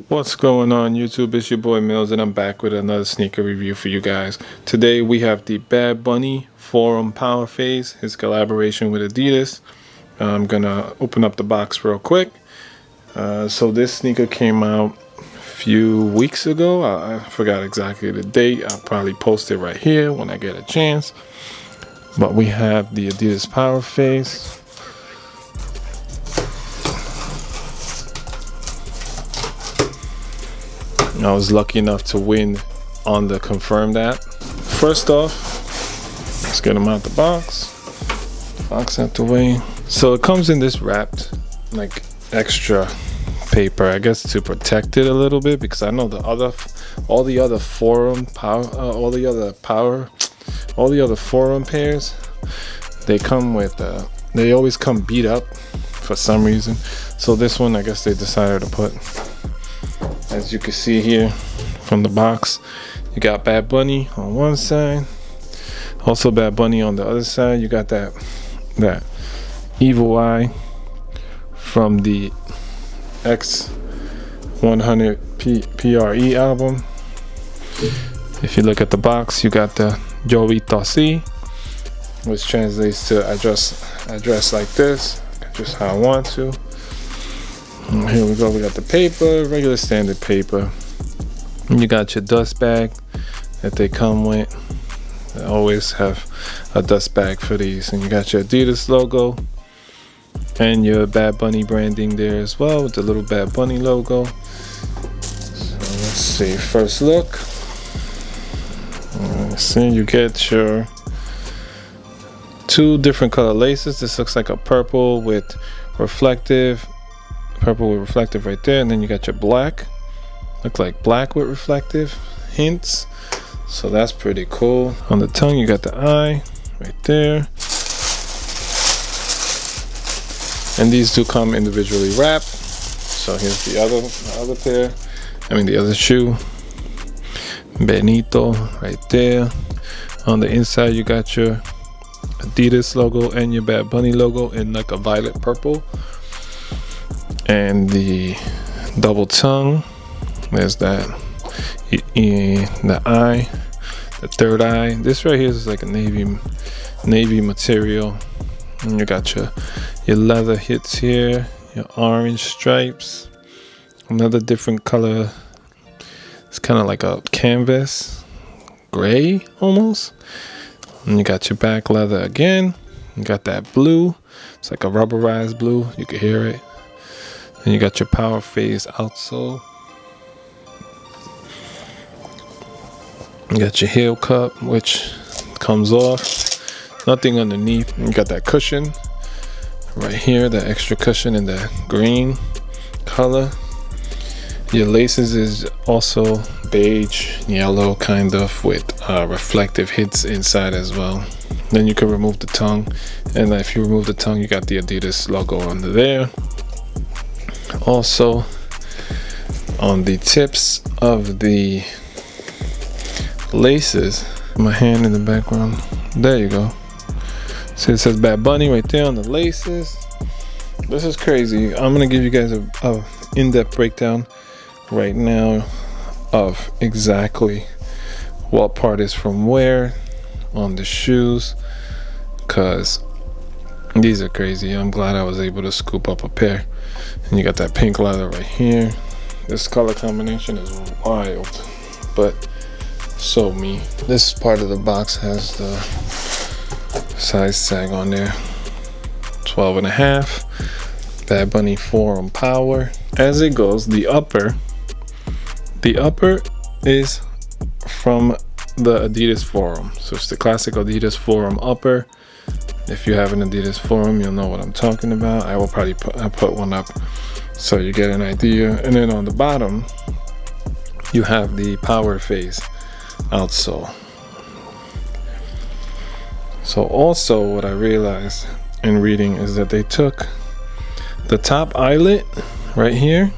What's going on YouTube? It's your boy Mills and I'm back with another sneaker review for you guys. Today we have the Bad Bunny Forum Power Phase, his collaboration with Adidas. I'm gonna open up the box real quick. So this sneaker came out a few weeks ago. I forgot exactly the date. I'll probably post it right here when I get a chance. But we have the Adidas Power Phase. I was lucky enough to win on the Confirmed app. First off, let's get them out the box. Box out the way. So it comes in this wrapped, like extra paper, I guess, to protect it a little bit, because I know all the other forum pairs, they come with, they always come beat up for some reason. So this one, I guess they decided to put. As you can see here from the box, you got Bad Bunny on one side, also Bad Bunny on the other side. You got that evil eye from the X100 PRE album. If you look at the box, you got the Yo vi así, which translates to I dress like this, just how I want to. Here we go, we got the paper, regular standard paper. And you got your dust bag that they come with. They always have a dust bag for these. And you got your Adidas logo and your Bad Bunny branding there as well, with the little Bad Bunny logo. So let's see, first look. Let's see, you get your two different color laces. This looks like a purple with reflective right there, and then you got your black, look like black with reflective hints, so that's pretty cool. On the tongue you got the eye right there, and these do come individually wrapped. So here's the other pair, the other shoe, Benito right there. On the inside you got your Adidas logo and your Bad Bunny logo in like a violet purple. And the double tongue, there's that, the eye, the third eye. This right here is like a navy material. And you got your leather hits here, your orange stripes, another different color. It's kind of like a canvas, gray almost. And you got your back leather again. You got that blue. It's like a rubberized blue. You can hear it. And you got your Power Phase outsole. You got your heel cup, which comes off. Nothing underneath. And you got that cushion right here, that extra cushion in the green color. Your laces is also beige, yellow, kind of, with reflective hits inside as well. Then you can remove the tongue. And if you remove the tongue, you got the Adidas logo under there. Also, on the tips of the laces, my hand in the background, there you go. So it says Bad Bunny right there on the laces. This is crazy. I'm gonna give you guys a in-depth breakdown right now of exactly what part is from where on the shoes, because these are crazy. I'm glad I was able to scoop up a pair. And you got that pink leather right here. This color combination is wild, but so me. This part of the box has the size tag on there, 12.5. Bad Bunny Forum Power. As it goes, the upper is from the Adidas Forum. So it's the classic Adidas Forum upper. If you have an Adidas Forum, you'll know what I'm talking about. I will probably put one up so you get an idea. And then on the bottom, you have the Power Phase outsole. So also what I realized in reading is that they took the top eyelet right here.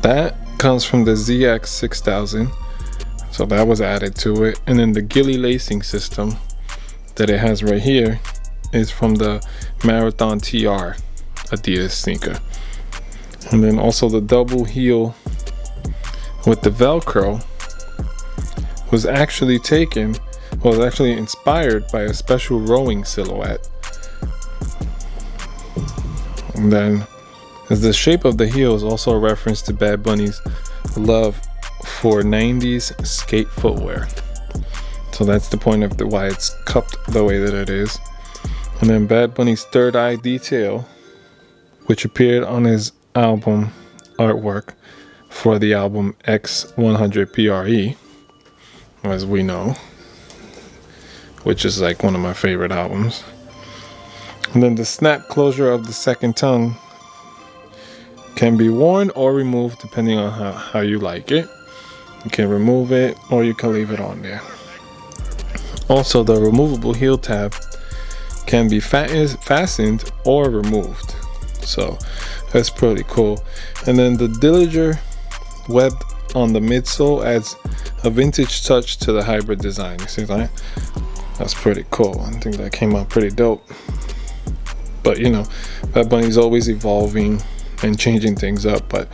That comes from the ZX 6000. So that was added to it. And then the ghillie lacing system that it has right here is from the Marathon TR Adidas sneaker. And then also the double heel with the Velcro was actually inspired by a special rowing silhouette. And then as the shape of the heel is also a reference to Bad Bunny's love for 90s skate footwear. So that's the point of why it's cupped the way that it is. And then Bad Bunny's third eye detail, which appeared on his album artwork for the album X100 PRE, as we know, which is like one of my favorite albums. And then the snap closure of the second tongue can be worn or removed depending on how you like it. You can remove it or you can leave it on there. Also, the removable heel tab can be fastened or removed. So that's pretty cool. And then the Dillinger web on the midsole adds a vintage touch to the hybrid design. You see that? That's pretty cool. I think that came out pretty dope. But you know, Bad Bunny's always evolving and changing things up. But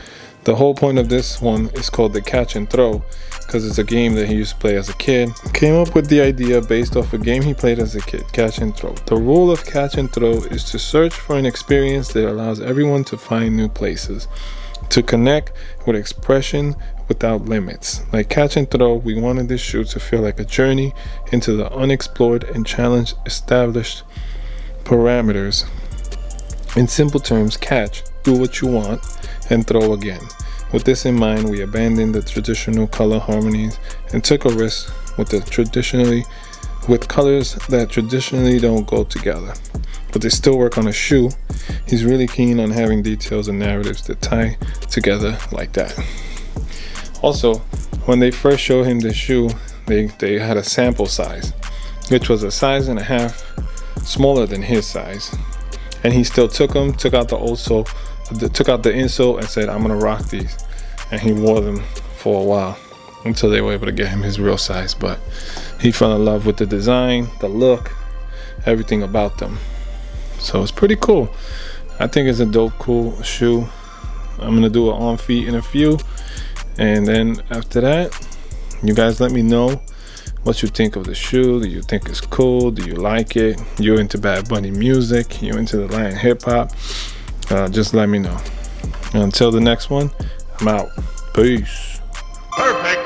the whole point of this one is called the Catch and Throw, because it's a game that he used to play as a kid. Came up with the idea based off a game he played as a kid, Catch and Throw. The rule of Catch and Throw is to search for an experience that allows everyone to find new places, to connect with expression without limits. Like Catch and Throw, we wanted this shoe to feel like a journey into the unexplored and challenge established parameters. In simple terms, catch, do what you want, and throw again. With this in mind, we abandoned the traditional color harmonies and took a risk with colors that traditionally don't go together, but they still work on a shoe. He's really keen on having details and narratives that tie together like that. Also, when they first showed him the shoe, they had a sample size, which was a size and a half smaller than his size, and he still took out the insole and said, I'm gonna rock these. And he wore them for a while until they were able to get him his real size. But he fell in love with the design, the look, everything about them. So it's pretty cool. I think it's a dope, cool shoe. I'm gonna do it on feet in a few, and then after that, you guys let me know what you think of the shoe. Do you think it's cool? Do you like it? You're into Bad Bunny music? You're into the Latin hip hop? Just let me know. Until the next one, I'm out. Peace. Perfect.